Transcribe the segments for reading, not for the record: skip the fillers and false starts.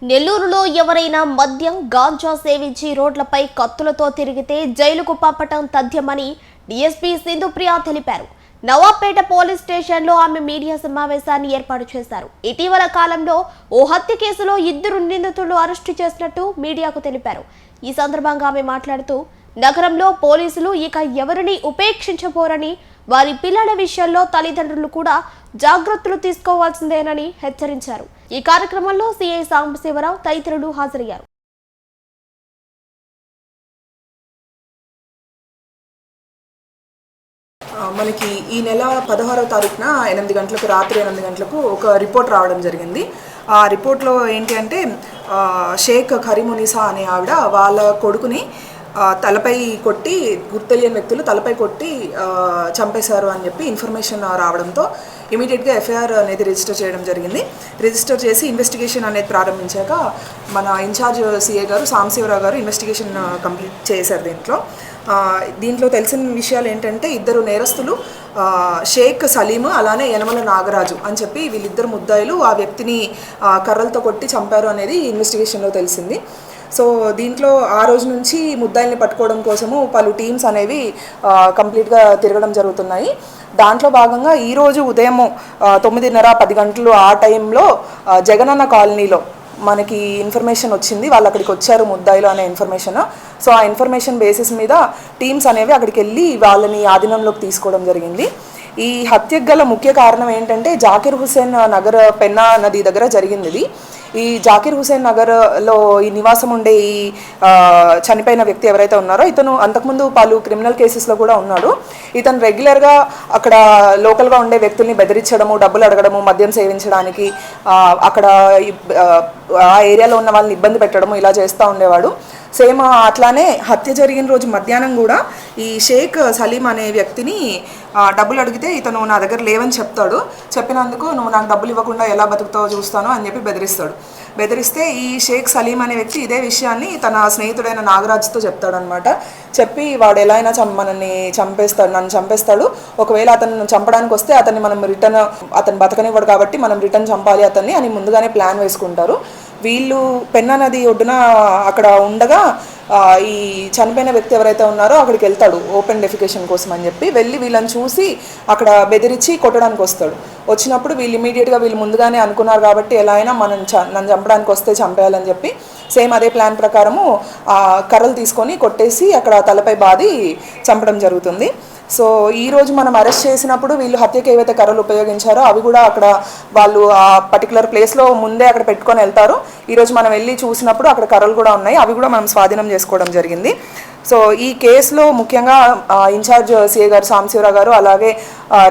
నెల్లూరులో ఎవరైనా మద్యం గాంజా సేవించి రోడ్లపై కత్తులతో తిరిగితే జైలుకు పంపటం తథ్యమని డీఎస్పీ సింధుప్రియ తెలిపారు. నవాబ్పేట పోలీస్ స్టేషన్లో ఆమె మీడియా సమావేశాన్ని ఏర్పాటు చేశారు. ఇటీవల కాలంలో ఓ హత్య కేసులో 2 నిందితులను అరెస్టు చేసినట్టు మీడియాకు తెలిపారు. ఈ సందర్భంగా ఆమె మాట్లాడుతూ నగరంలో పోలీసులు ఇక ఎవరిని ఉపేక్షించబోరని, వారి పిల్లల విషయంలో తల్లిదండ్రులు కూడా జాగ్రత్తలు తీసుకోవాల్సిందేనని హెచ్చరించారు. ఈ కార్యక్రమంలో సిఐ సాంబశివరావు తదితరులు హాజరయ్యారు. మనకి ఈ నెల 16వ తారీఖున 8 గంటలకు రాత్రి 8 గంటలకు ఒక రిపోర్ట్ రావడం జరిగింది. ఆ రిపోర్ట్లో ఏంటి అంటే షేక్ కరీమునిసా అనే ఆవిడ వాళ్ళ కొడుకుని తలపై కొట్టి, గుర్తెలియని వ్యక్తులు తలపై కొట్టి చంపేశారు అని చెప్పి ఇన్ఫర్మేషన్ రావడంతో ఇమీడియట్గా ఎఫ్ఐఆర్ అనేది రిజిస్టర్ చేయడం జరిగింది. రిజిస్టర్ చేసి ఇన్వెస్టిగేషన్ అనేది ప్రారంభించాక మన ఇన్ఛార్జ్ సిఐ గారు సాంబశివరావు గారు ఇన్వెస్టిగేషన్ కంప్లీట్ చేశారు. దీంట్లో తెలిసిన విషయాలు ఏంటంటే 2 నేరస్తులు షేక్ సలీం అలానే యనమల నాగరాజు అని చెప్పి వీళ్ళిద్దరు ముద్దాయిలు ఆ వ్యక్తిని కర్రలతో కొట్టి చంపారు అనేది ఇన్వెస్టిగేషన్లో తెలిసింది. సో దీంట్లో ఆ రోజు నుంచి ముద్దాయిల్ని పట్టుకోవడం కోసము పలు టీమ్స్ అనేవి కంప్లీట్గా తిరగడం జరుగుతున్నాయి. దాంట్లో భాగంగా ఈరోజు ఉదయం 9:30-10 గంటలు ఆ టైంలో జగనన్న కాలనీలో మనకి ఇన్ఫర్మేషన్ వచ్చింది. వాళ్ళు అక్కడికి వచ్చారు ముద్దాయిలు అనే ఇన్ఫర్మేషన్. సో ఆ ఇన్ఫర్మేషన్ బేసిస్ మీద టీమ్స్ అనేవి అక్కడికి వెళ్ళి వాళ్ళని ఆధీనంలోకి తీసుకోవడం జరిగింది. ఈ హత్యకు గల ముఖ్య కారణం ఏంటంటే జాకిర్ హుసేన్ నగర్ పెన్నా నది దగ్గర జరిగింది ఇది. ఈ జాకిర్ హుసేన్ నగర్లో ఈ నివాసం ఉండే ఈ చనిపోయిన వ్యక్తి ఎవరైతే ఉన్నారో ఇతను అంతకుముందు పలు క్రిమినల్ కేసెస్లో కూడా ఉన్నాడు. ఇతను రెగ్యులర్గా అక్కడ లోకల్గా ఉండే వ్యక్తుల్ని బెదిరించడము, డబ్బులు అడగడము, మద్యం సేవించడానికి, అక్కడ ఆ ఏరియాలో ఉన్న వాళ్ళని ఇబ్బంది పెట్టడము ఇలా చేస్తూ ఉండేవాడు. సేమ్ అట్లానే హత్య జరిగిన రోజు మధ్యాహ్నం కూడా ఈ షేక్ సలీం అనే వ్యక్తిని డబ్బులు అడిగితే ఇతను నా దగ్గర లేవని చెప్తాడు. చెప్పినందుకు నువ్వు నాకు డబ్బులు ఇవ్వకుండా ఎలా బతుకుతావో చూస్తాను అని చెప్పి బెదిరిస్తే ఈ షేక్ సలీం అనే వ్యక్తి ఇదే విషయాన్ని తన స్నేహితుడైన నాగరాజ్తో చెప్తాడనమాట. చెప్పి వాడు ఎలా అయినా నన్ను చంపేస్తాడు, ఒకవేళ అతను చంపడానికి వస్తే అతన్ని మనం అతను బతకనివ్వడు కాబట్టి మనం రిటర్న్ చంపాలి అతన్ని అని ముందుగానే ప్లాన్ వేసుకుంటారు. వీళ్ళు పెన్నా నది ఒడ్డున అక్కడ ఉండగా ఈ చనిపోయిన వ్యక్తి ఎవరైతే ఉన్నారో అక్కడికి వెళ్తాడు ఓపెన్ డెఫికేషన్ కోసం అని చెప్పి. వెళ్ళి వీళ్ళని చూసి అక్కడ బెదిరించి కొట్టడానికి వస్తాడు. వచ్చినప్పుడు వీళ్ళు ఇమీడియట్గా వీళ్ళు ముందుగానే అనుకున్నారు కాబట్టి ఎలా అయినా నన్ను చంపడానికి వస్తే చంపేయాలని చెప్పి సేమ్ అదే ప్లాన్ ప్రకారము కర్రలు తీసుకొని కొట్టేసి అక్కడ తలపై బాది చంపడం జరుగుతుంది. సో ఈరోజు మనం అరెస్ట్ చేసినప్పుడు వీళ్ళు హత్యకి ఏవైతే కర్రలు ఉపయోగించారో అవి కూడా అక్కడ వాళ్ళు ఆ పర్టికులర్ ప్లేస్లో ముందే అక్కడ పెట్టుకొని వెళ్తారు. ఈరోజు మనం వెళ్ళి చూసినప్పుడు అక్కడ కర్రలు కూడా ఉన్నాయి, అవి కూడా మనం స్వాధీనం చేసుకోవడం జరిగింది. సో ఈ కేసులో ముఖ్యంగా ఇన్ఛార్జ్ సిఐ గారు సాంబశివరావు గారు, అలాగే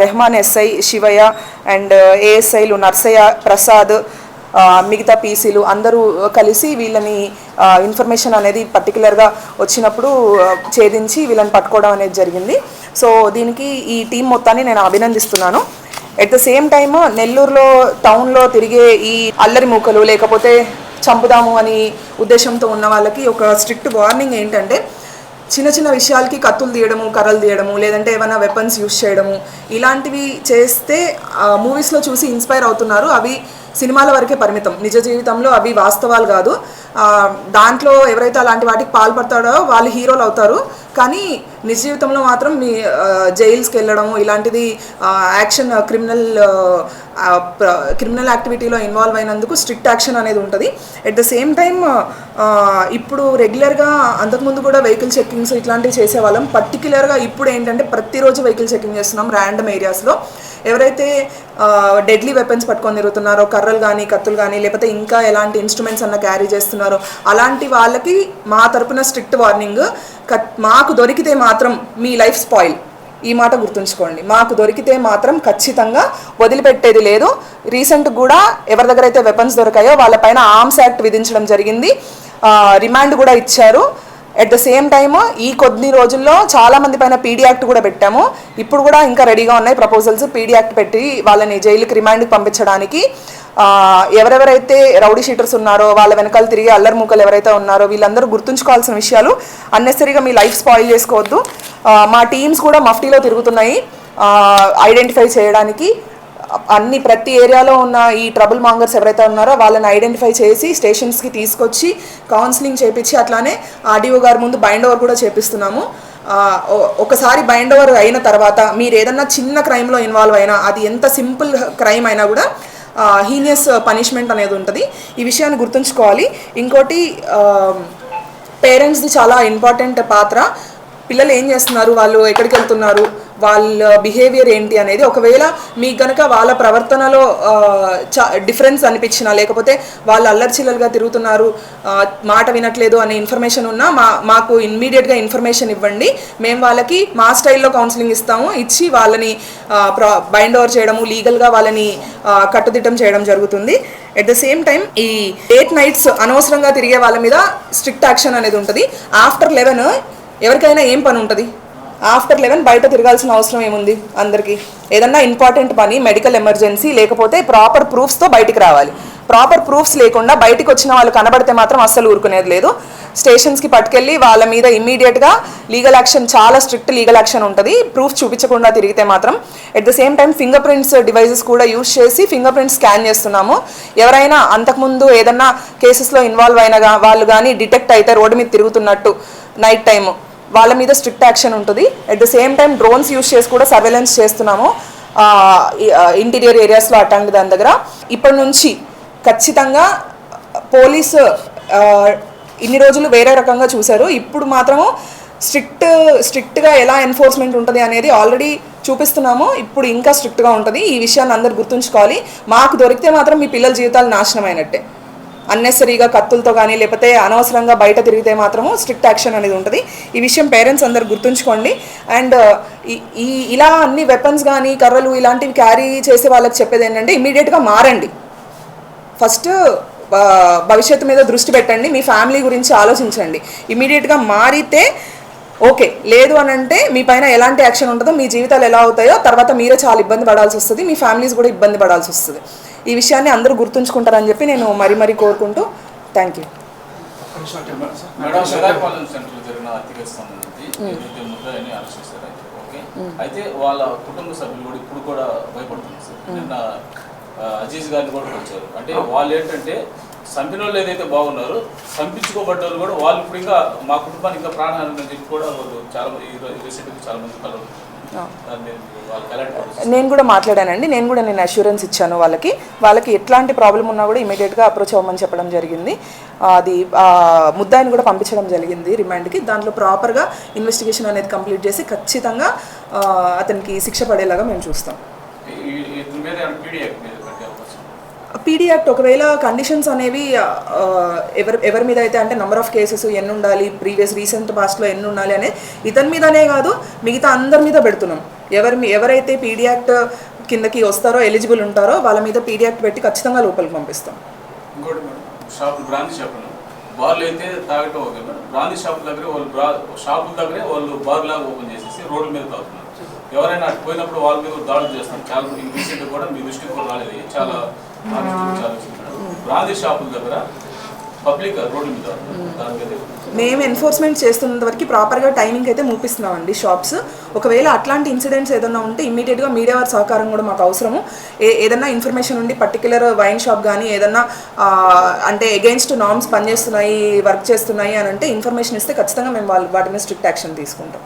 రెహమాన్ ఎస్ఐ శివయ్య అండ్ ఏఎస్ఐలు నర్సయ్య, ప్రసాద్, మిగతా పీసీలు అందరూ కలిసి వీళ్ళని ఇన్ఫర్మేషన్ అనేది పర్టికులర్గా వచ్చినప్పుడు ఛేదించి వీళ్ళని పట్టుకోవడం అనేది జరిగింది. సో దీనికి ఈ టీం మొత్తాన్ని నేను అభినందిస్తున్నాను. ఎట్ ద సేమ్ టైమ్ నెల్లూరులో టౌన్లో తిరిగే ఈ అల్లరి మూకలు లేకపోతే చంపుదాము అని ఉద్దేశంతో ఉన్న వాళ్ళకి ఒక స్ట్రిక్ట్ వార్నింగ్ ఏంటంటే చిన్న చిన్న విషయాలకి కత్తులు తీయడము, కర్రలు తీయడము, లేదంటే ఏమైనా వెపన్స్ యూజ్ చేయడము ఇలాంటివి చేస్తే మూవీస్లో చూసి ఇన్స్పైర్ అవుతున్నారు. అవి సినిమాల వరకే పరిమితం, నిజ జీవితంలో అవి వాస్తవాలు కాదు. దాంట్లో ఎవరైతే అలాంటి వాటికి పాల్పడతాడో వాళ్ళు హీరోలు అవుతారు. కానీ నిజ జీవితంలో మాత్రం మీ జైల్స్కి వెళ్ళడము ఇలాంటిది యాక్షన్ క్రిమినల్ యాక్టివిటీలో ఇన్వాల్వ్ అయినందుకు స్ట్రిక్ట్ యాక్షన్ అనేది ఉంటుంది. ఎట్ ద సేమ్ టైమ్ ఇప్పుడు రెగ్యులర్గా అంతకుముందు కూడా వెహికల్ చెక్కింగ్స్ ఇట్లాంటివి చేసేవాళ్ళం. పర్టికులర్గా ఇప్పుడు ఏంటంటే ప్రతిరోజు వెహికల్ చెక్కింగ్ చేస్తున్నాం ర్యాండమ్ ఏరియాస్లో. ఎవరైతే డెడ్లీ వెపన్స్ పట్టుకొని తిరుగుతున్నారో, కర్రలు కానీ కత్తులు కానీ లేకపోతే ఇంకా ఎలాంటి ఇన్స్ట్రుమెంట్స్ అన్న క్యారీ చేస్తున్నారో అలాంటి వాళ్ళకి మా తరపున స్ట్రిక్ట్ వార్నింగ్. మాకు దొరికితే మాత్రం మీ లైఫ్ స్పాయిల్, ఈ మాట గుర్తుంచుకోండి. మాకు దొరికితే మాత్రం ఖచ్చితంగా వదిలిపెట్టేది లేదు. రీసెంట్ కూడా ఎవరి దగ్గర అయితే వెపన్స్ దొరికాయో వాళ్ళపైన ఆర్మ్స్ యాక్ట్ విధించడం జరిగింది, రిమాండ్ కూడా ఇచ్చారు. ఎట్ ద సేమ్ టైమ్ ఈ కొద్ది రోజుల్లో చాలామంది పైన పీడీ యాక్ట్ కూడా పెట్టాము. ఇప్పుడు కూడా ఇంకా రెడీగా ఉన్నాయి ప్రపోజల్స్ పీడీ యాక్ట్ పెట్టి వాళ్ళని జైలుకి రిమాండ్కి పంపించడానికి. ఎవరెవరైతే రౌడీ షీటర్స్ ఉన్నారో వాళ్ళ వెనకాల తిరిగి అల్లరి మూకలు ఎవరైతే ఉన్నారో వీళ్ళందరూ గుర్తుంచుకోవాల్సిన విషయాలు. అన్నెసరీగా మీ లైఫ్ స్పాయిల్ చేసుకోవద్దు. మా టీమ్స్ కూడా మఫ్టీలో తిరుగుతున్నాయి ఐడెంటిఫై చేయడానికి. ప్రతి ఏరియాలో ఉన్న ఈ ట్రబుల్ మాంగర్స్ ఎవరైతే ఉన్నారో వాళ్ళని ఐడెంటిఫై చేసి స్టేషన్స్కి తీసుకొచ్చి కౌన్సిలింగ్ చేపించి అట్లానే ఆర్డీఓ గారి ముందు బైండ్ ఓవర్ కూడా చేపిస్తున్నాము. ఒకసారి బైండ్ ఓవర్ అయిన తర్వాత మీరు ఏదన్నా చిన్న క్రైమ్లో ఇన్వాల్వ్ అయినా, అది ఎంత సింపుల్ క్రైమ్ అయినా కూడా హీనియస్ పనిష్మెంట్ అనేది ఉంటుంది. ఈ విషయాన్ని గుర్తుంచుకోవాలి. ఇంకోటి, పేరెంట్స్ది చాలా ఇంపార్టెంట్ పాత్ర. పిల్లలు ఏం చేస్తున్నారు, వాళ్ళు ఎక్కడికి వెళ్తున్నారు, వాళ్ళ బిహేవియర్ ఏంటి అనేది, ఒకవేళ మీకు కనుక వాళ్ళ ప్రవర్తనలో డిఫరెన్స్ అనిపించినా, లేకపోతే వాళ్ళు అల్లర్చిల్లలుగా తిరుగుతున్నారు, మాట వినట్లేదు అనే ఇన్ఫర్మేషన్ ఉన్నా మాకు ఇమ్మీడియట్గా ఇన్ఫర్మేషన్ ఇవ్వండి. మేము వాళ్ళకి మా స్టైల్లో కౌన్సిలింగ్ ఇస్తాము. ఇచ్చి వాళ్ళని బైండ్ ఓవర్ చేయడము, లీగల్గా వాళ్ళని కట్టుదిట్టం చేయడం జరుగుతుంది. ఎట్ ద సేమ్ టైం ఈ లేట్ నైట్స్ అనవసరంగా తిరిగే వాళ్ళ మీద స్ట్రిక్ట్ యాక్షన్ అనేది ఉంటుంది. ఆఫ్టర్ 11 ఎవరికైనా ఏం పని ఉంటుంది? ఆఫ్టర్ 11 బయట తిరగాల్సిన అవసరం ఏముంది? అందరికీ ఏదన్నా ఇంపార్టెంట్ పని, మెడికల్ ఎమర్జెన్సీ, లేకపోతే ప్రాపర్ ప్రూఫ్స్తో బయటికి రావాలి. ప్రాపర్ ప్రూఫ్స్ లేకుండా బయటికి వచ్చిన వాళ్ళు కనబడితే మాత్రం అస్సలు ఊరుకునేది లేదు. స్టేషన్స్కి పట్టుకెళ్ళి వాళ్ళ మీద ఇమ్మీడియట్గా లీగల్ యాక్షన్, చాలా స్ట్రిక్ట్ లీగల్ యాక్షన్ ఉంటుంది ప్రూఫ్ చూపించకుండా తిరిగితే మాత్రం. At the same time finger prints devices కూడా యూజ్ చేసి ఫింగర్ ప్రింట్స్ స్కాన్ చేస్తున్నాము. ఎవరైనా అంతకుముందు ఏదన్నా కేసెస్లో ఇన్వాల్వ్ అయినగా వాళ్ళు కానీ డిటెక్ట్ అయితే రోడ్డు మీద తిరుగుతున్నట్టు నైట్ టైము, వాళ్ళ మీద స్ట్రిక్ట్ యాక్షన్ ఉంటుంది. At the same time drones use చేసి కూడా సర్వేలెన్స్ చేస్తున్నాము ఇంటీరియర్ ఏరియాస్లో అట్లాంటి దాని దగ్గర. ఇప్పటి నుంచి ఖచ్చితంగా పోలీసు ఇన్ని రోజులు వేరే రకంగా చూశారు, ఇప్పుడు మాత్రము స్ట్రిక్ట్గా ఎలా ఎన్ఫోర్స్మెంట్ ఉంటుంది అనేది ఆల్రెడీ చూపిస్తున్నాము. ఇప్పుడు ఇంకా స్ట్రిక్ట్గా ఉంటుంది. ఈ విషయాన్ని అందరూ గుర్తుంచుకోవాలి. మాకు దొరికితే మాత్రం మీ పిల్లల జీవితాలు నాశనం అయినట్టే. అన్నెసరీగా కత్తులతో కానీ లేకపోతే అనవసరంగా బయట తిరిగితే మాత్రము స్ట్రిక్ట్ యాక్షన్ అనేది ఉంటుంది. ఈ విషయం పేరెంట్స్ అందరు గుర్తుంచుకోండి. అండ్ ఇలా అన్ని వెపన్స్ కానీ కర్రలు ఇలాంటివి క్యారీ చేసే వాళ్ళకి చెప్పేది ఏంటంటే, ఇమీడియట్గా మారండి. ఫస్ట్ భవిష్యత్తు మీద దృష్టి పెట్టండి, మీ ఫ్యామిలీ గురించి ఆలోచించండి. ఇమీడియట్గా మారితే ఓకే, లేదు అని అంటే మీ పైన ఎలాంటి యాక్షన్ ఉంటుందో, మీ జీవితాలు ఎలా అవుతాయో తర్వాత మీరే చాలా ఇబ్బంది పడాల్సి వస్తుంది, మీ ఫ్యామిలీస్ కూడా ఇబ్బంది పడాల్సి వస్తుంది. ఈ విషయాన్ని అందరూ గుర్తుంచుకుంటారని చెప్పి నేను మరీ కోరుకుంటూ థ్యాంక్ యూ. అయితే వాళ్ళ కుటుంబ సభ్యులు కూడా ఇప్పుడు కూడా భయపడుతున్నారు సార్. నిన్న అజీజ్ గారిని కూడా వచ్చారు. అంటే వాళ్ళు ఏంటంటే చంపిన వాళ్ళు ఏదైతే బాగున్నారో, చంపించుకోబడ్డ వాళ్ళు కూడా వాళ్ళు ఇప్పుడు ఇంకా మా కుటుంబానికి ఇంకా ప్రాణహాని అని చెప్పి కూడా వాళ్ళు చాలా రీసెంట్గా చాలా మంది కలరు. నేను కూడా మాట్లాడానండి. నేను కూడా అష్యూరెన్స్ ఇచ్చాను వాళ్ళకి ఎట్లాంటి ప్రాబ్లం ఉన్నా కూడా ఇమీడియట్గా అప్రోచ్ అవ్వమని చెప్పడం జరిగింది. అది ముద్దాయిని కూడా పంపించడం జరిగింది రిమాండ్కి. దాంట్లో ప్రాపర్గా ఇన్వెస్టిగేషన్ అనేది కంప్లీట్ చేసి ఖచ్చితంగా అతనికి శిక్ష పడేలాగా మేము చూస్తాం. పీడీ యాక్ట్ ఒకవేళ కండిషన్స్ అనేవి ఎవరి మీద అయితే, అంటే నెంబర్ ఆఫ్ కేసెస్ ఎన్ని ఉండాలి, రీసెంట్ పాస్ట్లో ఎన్ని ఉండాలి అనేది ఇతని మీదనే కాదు మిగతా అందరి మీద పెడుతున్నాం. ఎవరైతే పీడీ యాక్ట్ కిందకి వస్తారో, ఎలిజిబుల్ ఉంటారో వాళ్ళ మీద పీడీ యాక్ట్ పెట్టి ఖచ్చితంగా లోపలికి పంపిస్తాం. ఇంకోటి బ్రాందీ షాపులు బార్లు అయితే తాగటం ఓకే, బ్రాందీ షాపుల దగ్గర వాళ్ళు షాపుల దగ్గరే వాళ్ళు బార్ లాగా ఓపెన్ చేసేసి రోడ్ల మీద తాగుతున్నారు. ఎవరైనా అటు పోయినప్పుడు వాళ్ళ మీద దాడులు చేస్తాం. చాలా రీసెంట్గా కూడా మీ దృష్టికి కూడా రాలేదు. చాలా బ్రాందీ షాపుల దగ్గర పబ్లిక్ రోడ్ల మీద మేము ఎన్ఫోర్స్మెంట్ చేస్తున్నంత వరకు ప్రాపర్గా టైమింగ్ అయితే మూపిస్తున్నామండి షాప్స్. ఒకవేళ అట్లాంటి ఇన్సిడెంట్స్ ఏదైనా ఉంటే ఇమ్మీడియట్గా మీడియా వారి సహకారం కూడా మాకు అవసరము. ఏదన్నా ఇన్ఫర్మేషన్ ఉండి పర్టికులర్ వైన్ షాప్ కానీ ఏదన్నా అంటే అగెయిన్స్ట్ నార్మ్స్ పనిచేస్తున్నాయి, వర్క్ చేస్తున్నాయి అని అంటే ఇన్ఫర్మేషన్ ఇస్తే ఖచ్చితంగా మేము వాటి మీద స్ట్రిక్ట్ యాక్షన్ తీసుకుంటాం.